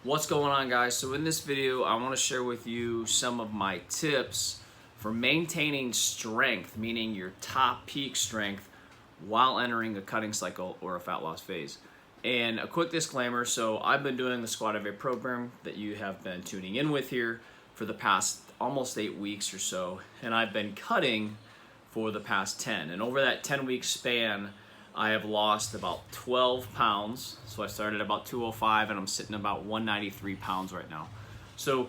What's going on, guys? So in this video I want to share with you some of my tips for maintaining strength, meaning your top peak strength, while entering a cutting cycle or a fat loss phase. And a quick disclaimer, so I've been doing the Squat Away program that you have been tuning in with here for the past almost 8 weeks or so, and I've been cutting for the past 10. And over that 10-week span, I have lost about 12 pounds. So I started about 205 and I'm sitting about 193 pounds right now. So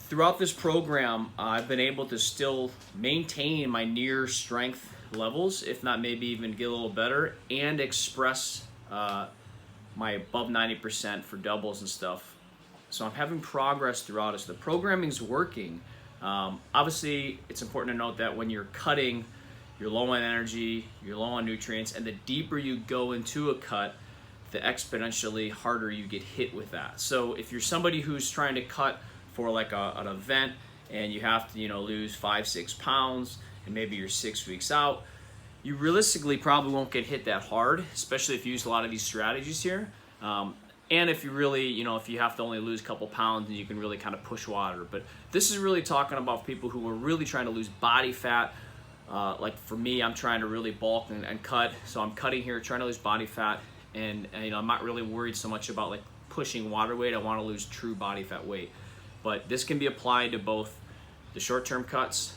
throughout this program, I've been able to still maintain my near strength levels, if not maybe even get a little better, and express my above 90% for doubles and stuff. So I'm having progress throughout it. So the programming's working. Obviously, it's important to note that when you're cutting, you're low on energy, you're low on nutrients, and the deeper you go into a cut, the exponentially harder you get hit with that. So if you're somebody who's trying to cut for like an event and you have to, lose 5-6 pounds and maybe you're 6 weeks out, you realistically probably won't get hit that hard, especially if you use a lot of these strategies here. And if you really, if you have to only lose a couple pounds, and you can really kind of push water. But this is really talking about people who are really trying to lose body fat. Like for me, I'm trying to really bulk and cut. So I'm cutting here, trying to lose body fat. And I'm not really worried so much about like pushing water weight. I want to lose true body fat weight. But this can be applied to both the short-term cuts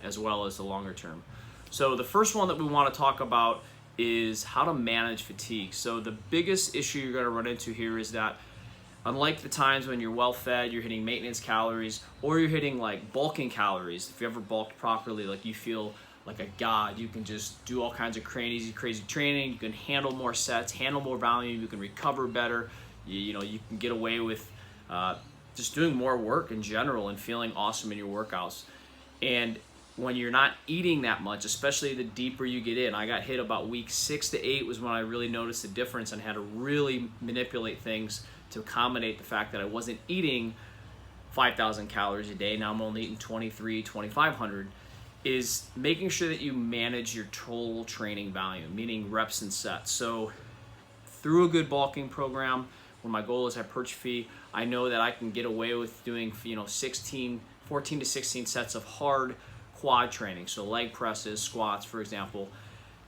as well as the longer term. So the first one that we want to talk about is how to manage fatigue. So the biggest issue you're going to run into here is that unlike the times when you're well fed, you're hitting maintenance calories, or you're hitting like bulking calories. If you ever bulked properly, like you feel like a god, you can just do all kinds of crazy training. You can handle more sets, handle more volume, you can recover better. You can get away with just doing more work in general and feeling awesome in your workouts. And when you're not eating that much, especially the deeper you get in, I got hit about week 6 to 8 was when I really noticed the difference and had to really manipulate things to accommodate the fact that I wasn't eating 5,000 calories a day. Now I'm only eating 2,500, is making sure that you manage your total training volume, meaning reps and sets. So through a good bulking program, when my goal is hypertrophy, I know that I can get away with doing 14 to 16 sets of hard quad training, so leg presses, squats, for example,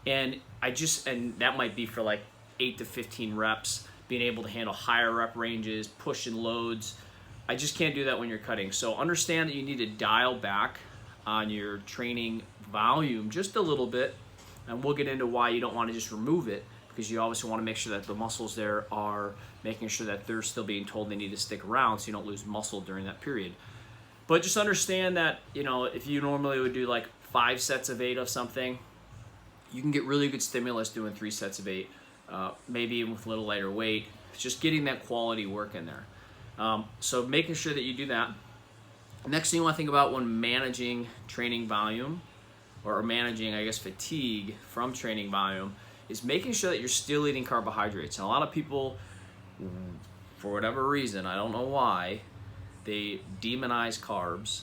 and that might be for like 8 to 15 reps, being able to handle higher rep ranges, pushing loads. I just can't do that when you're cutting. So understand that you need to dial back on your training volume just a little bit, and we'll get into why you don't want to just remove it, because you obviously want to make sure that the muscles there are making sure that they're still being told they need to stick around so you don't lose muscle during that period. But just understand that, if you normally would do like 5 sets of 8 of something, you can get really good stimulus doing 3 sets of 8, maybe even with a little lighter weight. It's just getting that quality work in there. So making sure that you do that. Next thing you want to think about when managing training volume, or managing, fatigue from training volume, is making sure that you're still eating carbohydrates. And a lot of people, for whatever reason, I don't know why, they demonize carbs,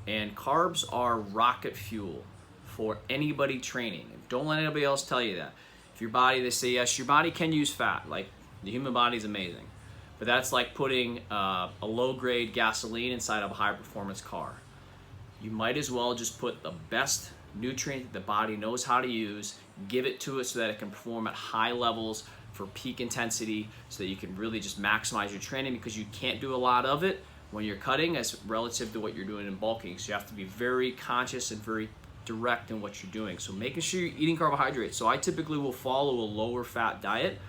and carbs are rocket fuel for anybody training. Don't let anybody else tell you that. If your body, they say, yes, your body can use fat. Like, the human body is amazing. But that's like putting a low-grade gasoline inside of a high-performance car. You might as well just put the best nutrient that the body knows how to use, give it to it so that it can perform at high levels for peak intensity, so that you can really just maximize your training, because you can't do a lot of it when you're cutting as relative to what you're doing in bulking. So you have to be very conscious and very direct in what you're doing. So making sure you're eating carbohydrates. So I typically will follow a lower fat diet.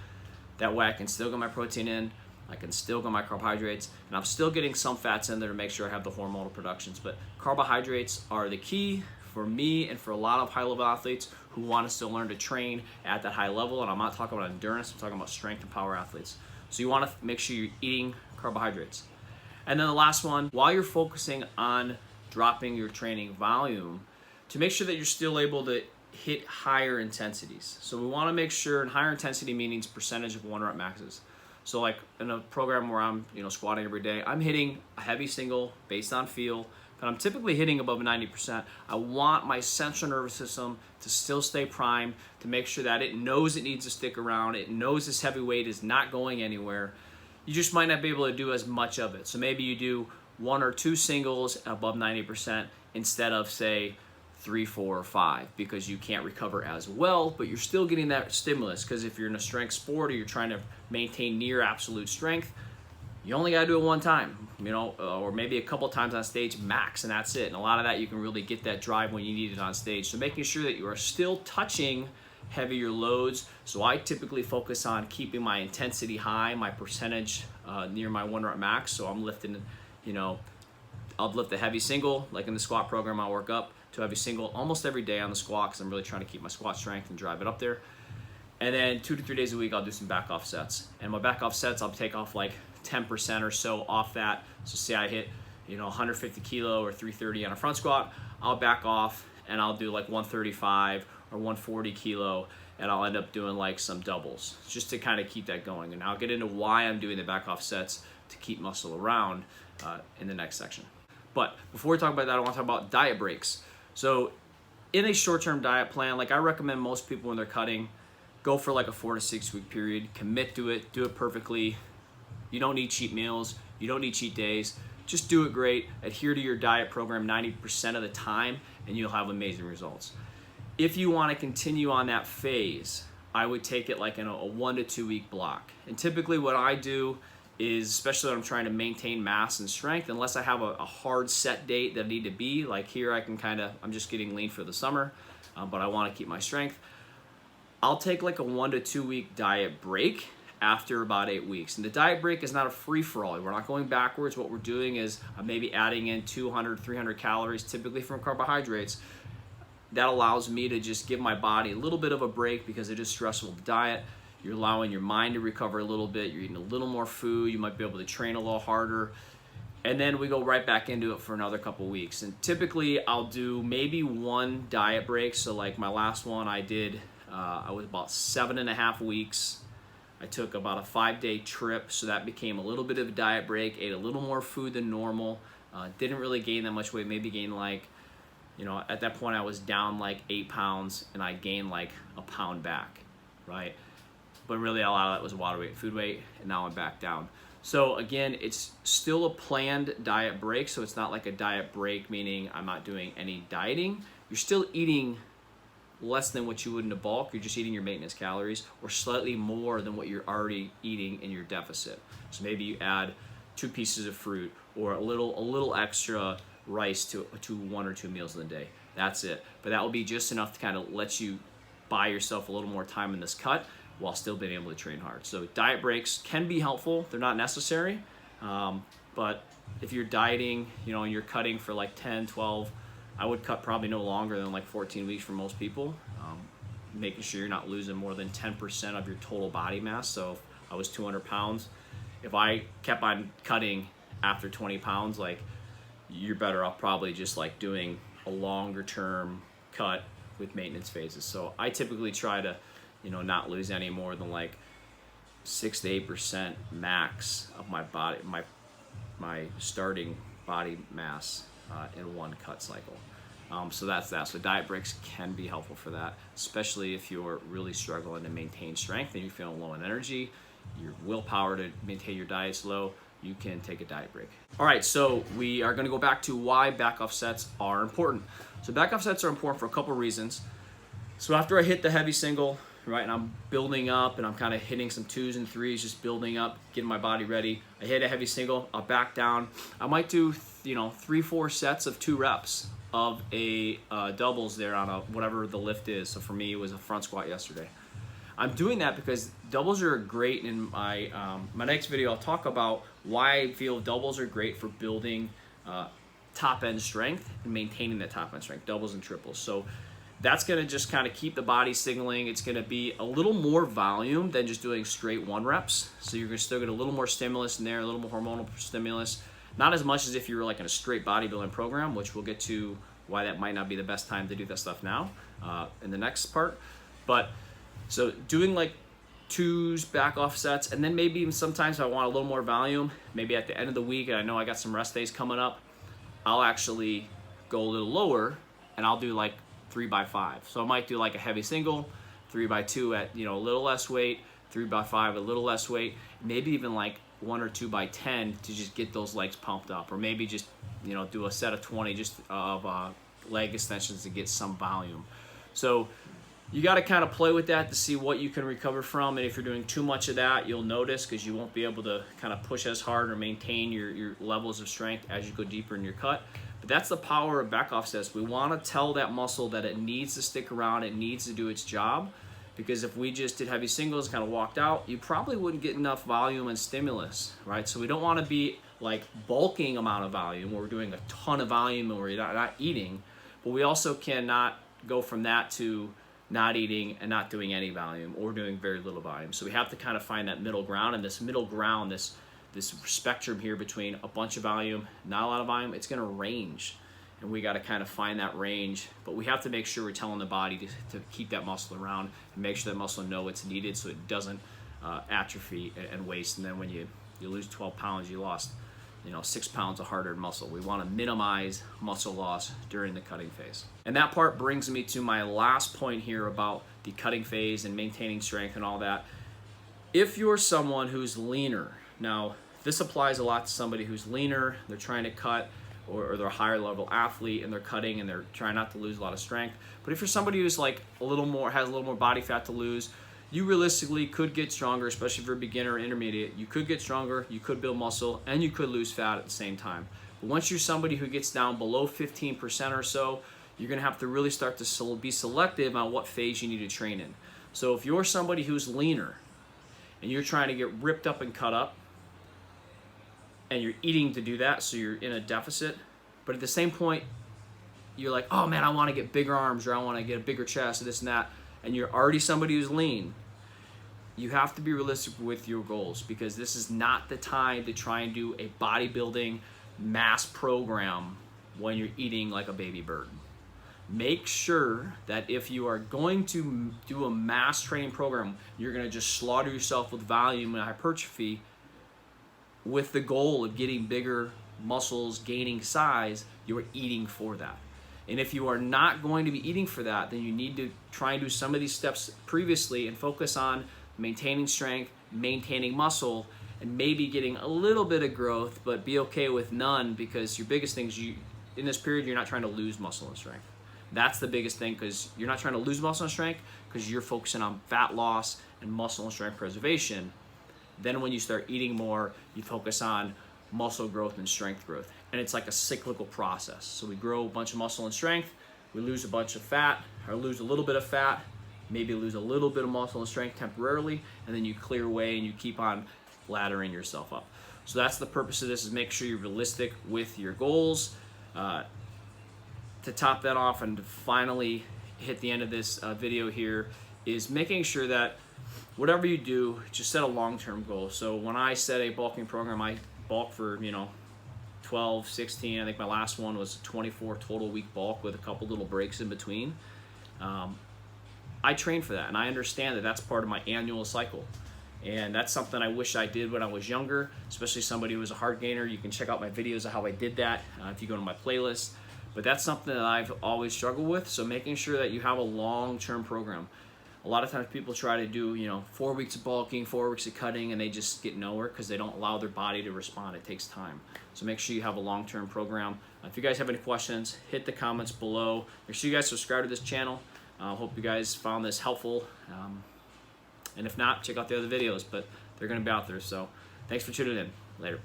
That way I can still get my protein in, I can still get my carbohydrates, and I'm still getting some fats in there to make sure I have the hormonal productions. But carbohydrates are the key for me and for a lot of high-level athletes who want to still learn to train at that high level. And I'm not talking about endurance, I'm talking about strength and power athletes. So you want to make sure you're eating carbohydrates. And then the last one, while you're focusing on dropping your training volume, to make sure that you're still able to hit higher intensities. So we want to make sure, and higher intensity means percentage of 1 rep maxes. So like in a program where I'm squatting every day, I'm hitting a heavy single based on feel, but I'm typically hitting above 90%. I want my central nervous system to still stay primed, to make sure that it knows it needs to stick around, it knows this heavy weight is not going anywhere. you just might not be able to do as much of it. So maybe you do 1 or 2 singles above 90% instead of, say, 3, 4, or 5, because you can't recover as well, but you're still getting that stimulus. Because if you're in a strength sport or you're trying to maintain near absolute strength, you only got to do it one time, or maybe a couple times on stage max, and that's it. And a lot of that, you can really get that drive when you need it on stage. So making sure that you are still touching heavier loads. So I typically focus on keeping my intensity high, my percentage near my 1 rep max. So I'm lifting, I'll lift a heavy single, like in the squat program, I'll work up to a heavy single almost every day on the squat, because I'm really trying to keep my squat strength and drive it up there. And then 2 to 3 days a week, I'll do some back off sets. And my back off sets, I'll take off like 10% or so off that. So say I hit 150 kilo or 330 on a front squat, I'll back off and I'll do like 135 or 140 kilo, and I'll end up doing like some doubles just to kind of keep that going. And I'll get into why I'm doing the back off sets to keep muscle around in the next section. But before we talk about that, I want to talk about diet breaks. So in a short-term diet plan, like I recommend most people when they're cutting, go for like a 4 to 6 week period, commit to it, do it perfectly. You don't need cheat meals, you don't need cheat days. Just do it great, adhere to your diet program 90% of the time, and you'll have amazing results. If you want to continue on that phase, I would take it like in a 1 to 2 week block. And typically what I do is, especially when I'm trying to maintain mass and strength, unless I have a hard set date that I need to be, like here I'm just getting lean for the summer, but I want to keep my strength. I'll take like a 1 to 2 week diet break after about 8 weeks. And the diet break is not a free-for-all. We're not going backwards. What we're doing is maybe adding in 200, 300 calories, typically from carbohydrates. That allows me to just give my body a little bit of a break, because it is stressful to diet. You're allowing your mind to recover a little bit. You're eating a little more food. You might be able to train a little harder. And then we go right back into it for another couple weeks. And typically I'll do maybe 1 diet break. So like my last one I did, I was about 7.5 weeks. I took about a 5-day trip, so that became a little bit of a diet break, ate a little more food than normal, didn't really gain that much weight, maybe gained like, at that point I was down like 8 pounds, and I gained like a pound back, right? But really a lot of that was water weight, food weight, and now I'm back down. So again, it's still a planned diet break, so it's not like a diet break, meaning I'm not doing any dieting. You're still eating less than what you would in a bulk. You're just eating your maintenance calories, or slightly more than what you're already eating in your deficit. So maybe you add 2 pieces of fruit, or a little extra rice to 1 or 2 meals in the day. That's it. But that will be just enough to kind of let you buy yourself a little more time in this cut while still being able to train hard. So diet breaks can be helpful. They're not necessary, but if you're dieting, and you're cutting for like 10, 12, I would cut probably no longer than like 14 weeks for most people, making sure you're not losing more than 10% of your total body mass. So if I was 200 pounds, if I kept on cutting after 20 pounds, like you're better off probably just like doing a longer term cut with maintenance phases. So I typically try to, not lose any more than like 6 to 8% max of my body, my starting body mass in one cut cycle. So that's that. So diet breaks can be helpful for that, especially if you're really struggling to maintain strength and you're feeling low in energy, your willpower to maintain your diet's low, you can take a diet break. All right, so we are gonna go back to why back off sets are important. So back off sets are important for a couple reasons. So after I hit the heavy single, right, and I'm building up and I'm kind of hitting some 2s and 3s, just building up, getting my body ready. I hit a heavy single, I'll back down. I might do, 3-4 sets of 2 reps of a doubles there on a whatever the lift is. So for me, it was a front squat yesterday. I'm doing that because doubles are great. In my next video, I'll talk about why I feel doubles are great for building top end strength and maintaining that top end strength, doubles and triples. So that's gonna just kind of keep the body signaling. It's gonna be a little more volume than just doing straight 1 reps. So you're gonna still get a little more stimulus in there, a little more hormonal stimulus. Not as much as if you were like in a straight bodybuilding program, which we'll get to why that might not be the best time to do that stuff now in the next part. But so doing like 2s, back off sets, and then maybe even sometimes if I want a little more volume, maybe at the end of the week, and I know I got some rest days coming up, I'll actually go a little lower and I'll do like 3x5. So I might do like a heavy single, 3x2 at a little less weight, 3x5, a little less weight, maybe even like 1 or 2x10 to just get those legs pumped up, or maybe just, you know, do a set of 20 just of leg extensions to get some volume. So you got to kind of play with that to see what you can recover from, and if you're doing too much of that, you'll notice, because you won't be able to kind of push as hard or maintain your levels of strength as you go deeper in your cut. But that's the power of back offsets. We want to tell that muscle that it needs to stick around, it needs to do its job, because if we just did heavy singles, kind of walked out, you probably wouldn't get enough volume and stimulus, right? So we don't want to be like bulking amount of volume where we're doing a ton of volume and we're not eating, but we also cannot go from that to not eating and not doing any volume, or doing very little volume. So we have to kind of find that middle ground, and this middle ground, this spectrum here between a bunch of volume, not a lot of volume, it's gonna range. And we gotta kind of find that range, but we have to make sure we're telling the body to keep that muscle around and make sure that muscle know it's needed so it doesn't atrophy and waste. And then when you lose 12 pounds, you lost, you know, 6 pounds of hard-earned muscle. We want to minimize muscle loss during the cutting phase. And that part brings me to my last point here about the cutting phase and maintaining strength and all that. If you're someone who's leaner, now this applies a lot to somebody who's leaner, they're trying to cut, or they're a higher level athlete and they're cutting and they're trying not to lose a lot of strength. But if you're somebody who's like has a little more body fat to lose, you realistically could get stronger, especially if you're a beginner or intermediate. You could get stronger, you could build muscle, and you could lose fat at the same time. But once you're somebody who gets down below 15% or so, you're gonna have to really start to be selective on what phase you need to train in. So if you're somebody who's leaner and you're trying to get ripped up and cut up, and you're eating to do that, so you're in a deficit, but at the same point, you're like, oh man, I wanna get bigger arms, or I wanna get a bigger chest, or this and that, and you're already somebody who's lean, you have to be realistic with your goals, because this is not the time to try and do a bodybuilding mass program when you're eating like a baby bird. Make sure that if you are going to do a mass training program, you're gonna just slaughter yourself with volume and hypertrophy with the goal of getting bigger muscles, gaining size. You are eating for that. And if you are not going to be eating for that, then you need to try and do some of these steps previously and focus on maintaining strength, maintaining muscle, and maybe getting a little bit of growth, but be okay with none, because your biggest thing is in this period, you're not trying to lose muscle and strength. That's the biggest thing, because you're not trying to lose muscle and strength, because you're focusing on fat loss and muscle and strength preservation. Then when you start eating more, you focus on muscle growth and strength growth. And it's like a cyclical process. So we grow a bunch of muscle and strength, we lose a bunch of fat, or lose a little bit of fat, maybe lose a little bit of muscle and strength temporarily, and then you clear away and you keep on laddering yourself up. So that's the purpose of this, is make sure you're realistic with your goals. To top that off and to finally hit the end of this video here, is making sure that whatever you do, just set a long-term goal. So when I set a bulking program, I bulk for 12, 16. I think my last one was 24 total week bulk with a couple little breaks in between. I train for that, and I understand that that's part of my annual cycle. And that's something I wish I did when I was younger, especially somebody who was a hard gainer. You can check out my videos of how I did that if you go to my playlist. But that's something that I've always struggled with, so making sure that you have a long-term program. A lot of times people try to do 4 weeks of bulking, 4 weeks of cutting, and they just get nowhere because they don't allow their body to respond. It takes time. So make sure you have a long-term program. If you guys have any questions, hit the comments below. Make sure you guys subscribe to this channel. I hope you guys found this helpful. And if not, check out the other videos, but they're going to be out there. So thanks for tuning in. Later.